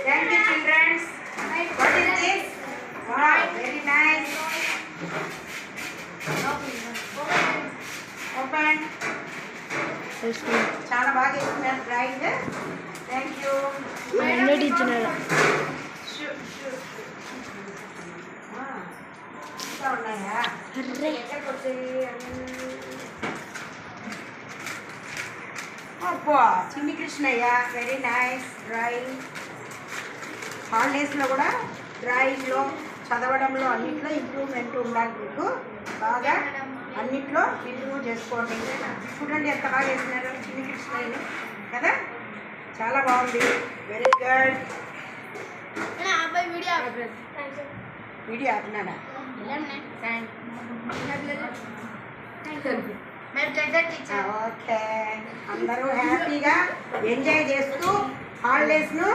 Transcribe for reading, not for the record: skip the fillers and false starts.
Thank you, children. What is this? Wow, very nice. Open. చాలా బాగా చేస్తున్నారు drawing. Thank you. ఇంకా ఉన్నాయా? ఎక్కడికి వచ్చాయి? అబ్బా చిన్ని కృష్ణయ్య, వెరీ నైస్ డ్రాయింగ్. హాలిడేస్లో కూడా డ్రాయింగ్లో, చదవడంలో అన్నింటిలో ఇంప్రూవ్మెంట్ ఉండాలి. మీకు బాగా అన్నింటిలో ఇంప్రూవ్ చేసుకోండి. చూడండి ఎంత బాగా చేస్తున్నారు చిన్ని కృష్ణయ్యని కదా, చాలా బాగుంది. Very good. వీడియో ఆపినాడా? ఓకే, అందరూ హ్యాపీగా ఎంజాయ్ చేస్తూ హాలిడేస్ను